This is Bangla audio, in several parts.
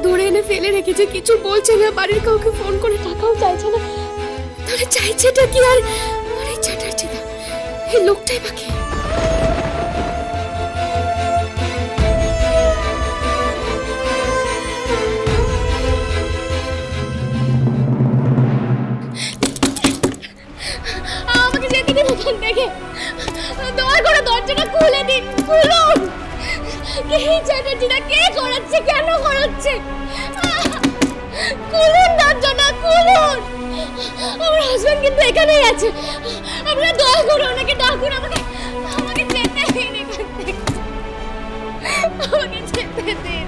ধরে এনে ফেলে রেখেছে, কিছু বলছে না, বাড়ির কাউকে ফোন করে টাকাও চাইছে না। তাহলে চাইছেটা কি? আর এই চ্যাটার্জি না, এই লোকটাই বাকি। আমাকে যেতে দিন এখান থেকে, দয়া করে দরজাটা খুলে দিন, খুলুন। কে চ্যাটার্জিটা? কে করাচ্ছে? কেন করাচ্ছে? খুলুন দরজাটা, খুলুন। আমার হাজবেন্ড কিন্তু এখানেই আছে, আপনারা দয়া করে ওনাকে ডাকুন। আমাকে যেতে দিন এখান থেকে, আমাকে যেতে দিন।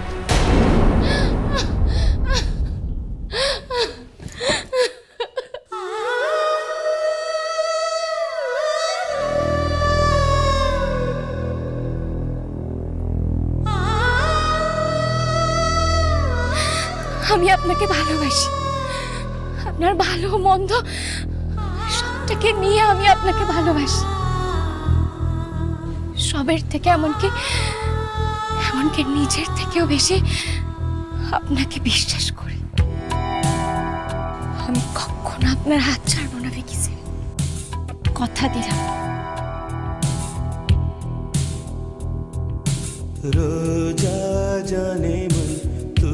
আমি আপনাকে ভালোবাসি, আপনার ভালো মন্দ সবটাকে নিয়ে আমি আপনাকে ভালোবাসি, সবের থেকে এমনকি নিজের থেকেও বেশি আপনাকে বিশ্বাস করি। আমি কখনো আপনার হাত ছাড়বো না ভিকি স্যার, কথা দিলাম। रोजा जाने मन तू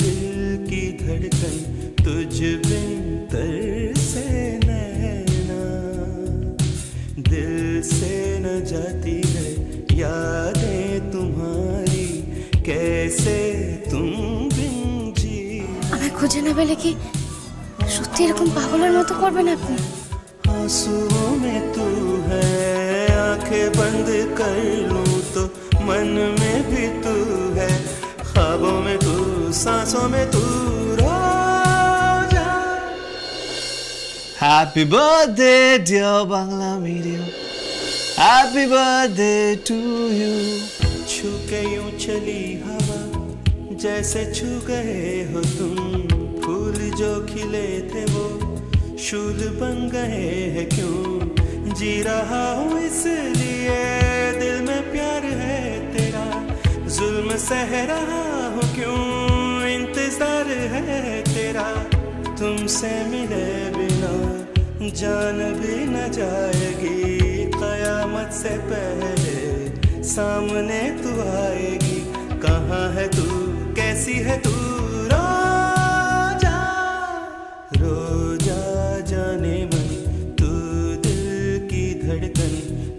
दिल की धड़कन, तुझ बिन तरसे नैना, दिल से न जाती है यादें तुम्हारी, कैसे तुम बिन जी। আমায় খুঁজে না পেলে কি সত্যি এরকম পাগলের মতো করবেন আপনি? आंसुओं में तू है, आंखें बंद कर लूं तो मन में भी तू है, ख्वाबों में तू, सांसों में तू, रोजा। Happy birthday dear Bangla medium, happy birthday to you। छू के यूं चली हवा जैसे छू गए हो तुम, फूल जो खिले थे वो शूल बन गए हैं क्यों, जी रहा हूँ इसलिए दिल में प्यार है तेरा, जुल्म सह रहा हूँ क्यों, इंतजार है तेरा, तुमसे मिले बिना जान भी न जाएगी, कयामत से पहले सामने तू आएगी, कहाँ है तू, कैसी है तू, रोजा रोजा जाने मन तू दिल की धड़कन,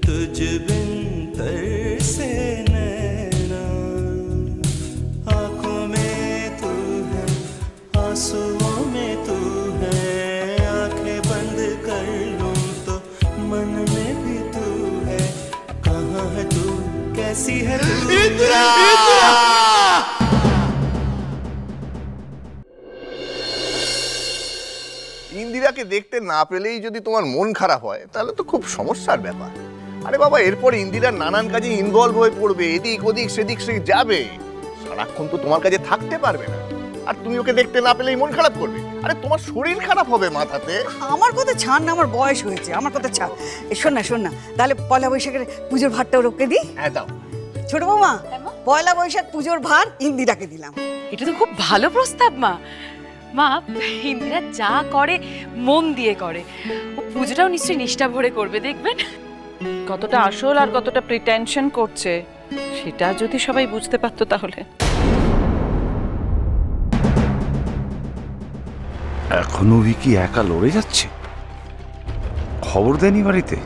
तुझ बिन तरसे नैना, आँखों में तू है, आंसुओं में तू है, आँखें बंद कर लूं तो मन में भी तू है, कहाँ है तू, कैसी है तू, इंदिरा! ইন্দিরাকে দেখতে না পেলেই যদি তোমার মন খারাপ হয় তাহলে তো খুব সমস্যার ব্যাপার। আরে বাবা, এরপর ইন্দিরা নানান কাজে ইনভলভ হয়ে পড়বে, এদিক ওদিক সেদিক সে যাবে, সারাক্ষণ তো তোমার কাছে থাকতে পারবে না, আর তুমি ওকে দেখতে না পেলেই মন খারাপ করবে। আরে তোমার শরীর খারাপ হবে মাথাতে। আমার কথা ছাড় না, আমার বয়স হয়েছে, আমার কথা ছাড়। শোন না তাহলে পয়লা বৈশাখের পুজোর ভাতটা ওকে দিই। হ্যাঁ দাও। ছোট বৌমা, পয়লা বৈশাখ পুজোর ভাত ইন্দিরাকে দিলাম। এটা তো খুব ভালো প্রস্তাব মা। মা, ইন্দিরা যা করে মন দিয়ে করে, ও পুজোটাও নিশ্চয়ই নিষ্ঠা ভরে করবে, দেখবেন। কতটা আসল আর কতটা প্রিটেনশন করছে সেটা যদি সবাই বুঝতে পারতো তাহলে। এখনো ভিকি একা লড়ে যাচ্ছে, খবর দেয়নি বাড়িতে?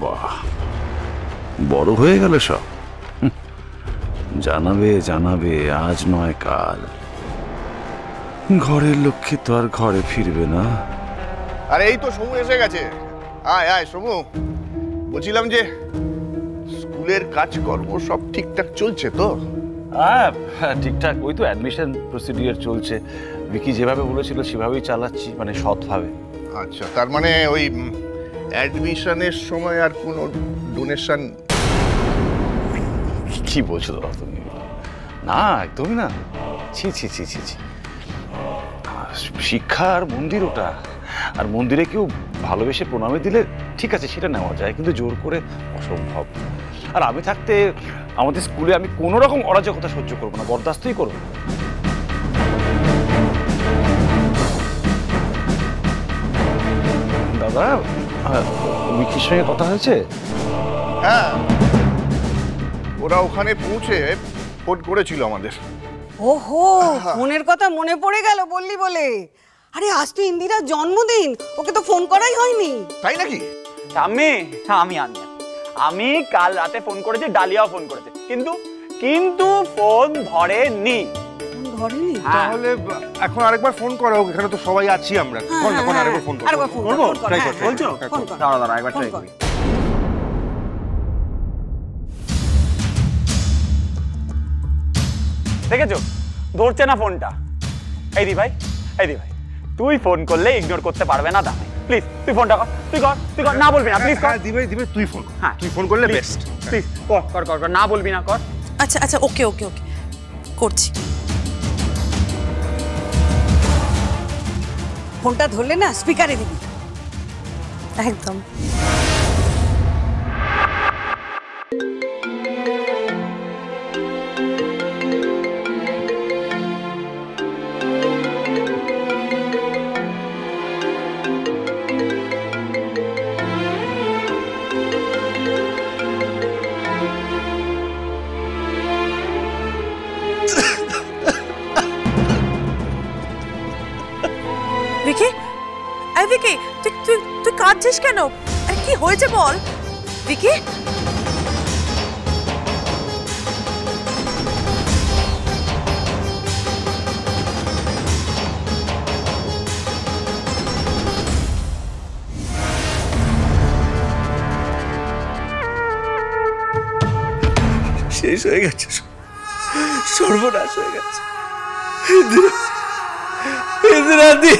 বাহ, বড় হয়ে গেল সব। জানাবে আজ নয় কাল, ঘরের লক্ষ্মী তো আর ঘরে ফিরবে না। আরে এই তো সমু এসে গেছে। আয় আয় সমু, বলছিলাম যে স্কুলের কাজকর্ম সব ঠিকঠাক চলছে তো? হ্যাঁ ঠিকঠাক, ওই তো অ্যাডমিশন প্রসিডিওর চলছে, ভিকি যেভাবে বলেছিল সেভাবেই চালাচ্ছি, মানে সৎভাবে। আচ্ছা, তার মানে ওই অ্যাডমিশনের সময় আর কোনো ডোনেশন? কি বলছো দাদা তুমি? না একদমই না, ছি ছি ছি ছি ছি। শিক্ষা আর মন্দির ওটা, আর মন্দিরে কেউ ভালোবেসে প্রণামে দিলে ঠিক আছে, সেটা নেওয়া যায়, কিন্তু জোর করে অসম্ভব। আর আমি থাকতে আমাদের স্কুলে আমি কোনো রকম অরাজকতা সহ্য করবো না, বরদাস্তই করবো না। বিকির সঙ্গে কথা হয়েছে? হ্যাঁ, ওরা ওখানে পৌঁছে ফোন করেছিল আমাদের। ওহো, ফোনের কথা মনে পড়ে গেল বললি বলে। আরে আজ তো ইন্দিরার জন্মদিন, ওকে তো ফোন করাই হয়নি। তাই নাকি? আমি কাল রাতে ফোন করেছি, ডালিয়াও ফোন করেছে, কিন্তু ফোন ধরেনি। ধরেনি? তাহলে এখন আরেকবার ফোন করো, এখানে তো সবাই আছি আমরা। এখন আরেকবার ফোন করো। আরেকবার ফোন করবো? কর, ট্রাই হ্যাঁ, করো, বলছো? ফোন কর। দাঁড়া একবার ট্রাই ফোন কর। করি। দেখেছো, ধরছে না ফোনটা। এই দি ভাই, তুই ফোন করলে ইগনোর করতে পারবে না দাঁড়াই। প্লিজ তুই ফোনটা কর, তুই কর, না বলবি না, প্লিজ কর। হ্যাঁ, দিবে তুই ফোন কর। হ্যাঁ, তুই ফোন করলে বেস্ট। প্লিজ কর, না বলবি না, কর। আচ্ছা ওকে করছি। ফোনটা ধরলে না স্পিকারে দিবি। একদম। ভিকি, তুই কাঁদছিস কেন? আরে কি হয়েছে বল ভিকি। শেষ হয়ে গেছে, সর্বনাশ হয়ে গেছে। ইন্দিরা দি,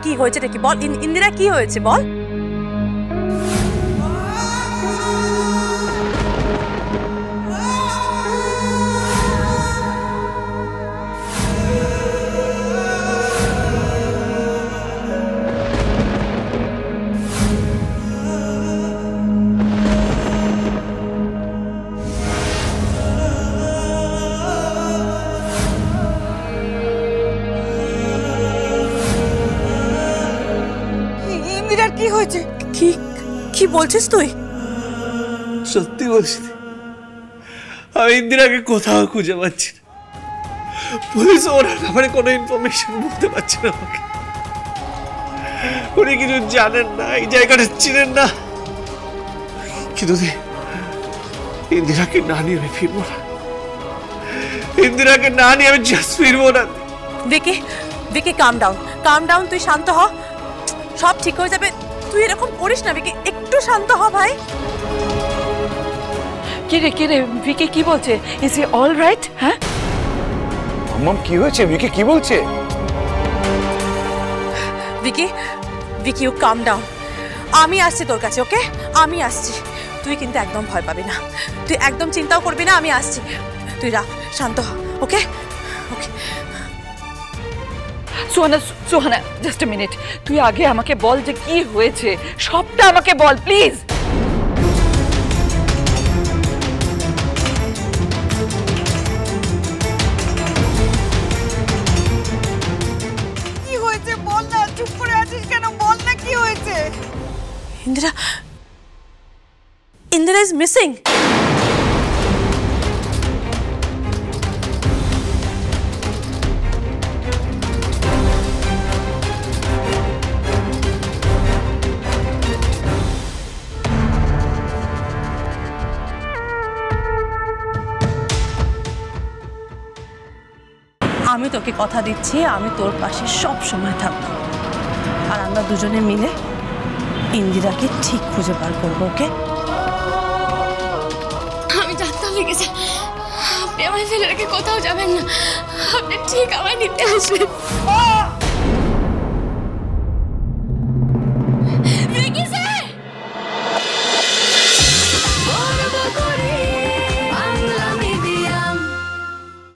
কি হয়েছে দেখি বল। ইন্দিরা কি হয়েছে বল। ইন্দিরার কি হয়েছে? কি বলছিস তুই? সত্যি বলছি, আমি ইন্দিরাকে কোথাও খুঁজে পাচ্ছি না। পুলিশ ওরা ব্যাপারে কোনো ইনফরমেশন বলতে পারছে না আমাকে। উনি কিছু জানেন না, এই জায়গাটা চিনেন না। কিন্তু ইন্দিরাকে না নিয়ে আমি ফিরবো না। ইন্দিরাকে না নিয়ে আমি জাস্ট ফিরবো না। ভিকি কাম ডাউন, তুই শান্ত হ, সব ঠিক হয়ে যাবে। তুই এরকম করিস না ভিকি, একটু শান্ত হ ভাই। কে রে ভিকি কি বলছে? Is he all right? হ্যাঁ মাম, কি হয়েছে? ভিকি কি বলছে? Vicky you calm down. আমি আসছি তোর কাছে, ওকে? আমি আসছি, তুই কিন্তু একদম ভয় পাবি না, তুই একদম চিন্তাও করবি না। আমি আসছি, তুই রাখ, শান্ত হ, ওকে? সোহানা জাস্ট আ মিনিট, তুই আগে আমাকে বল যে কি হয়েছে, সবটা আমাকে বল প্লিজ। কি হয়েছে বল না, চুপ করে আছিস কেন? বল না কি হয়েছে। Indira is missing. আমি তোকে কথা দিচ্ছি, আমি তোর পাশে সব সময় থাকবো, আর আমরা দুজনে মিলে ইন্দিরাকে ঠিক খুঁজে বার করবো, ওকে? আমি জানতাম লিখেছে আপনি আমায় ফেলে রেখে কোথাও যাবেন না, আপনি ঠিক আমায় নিতে আসবেন।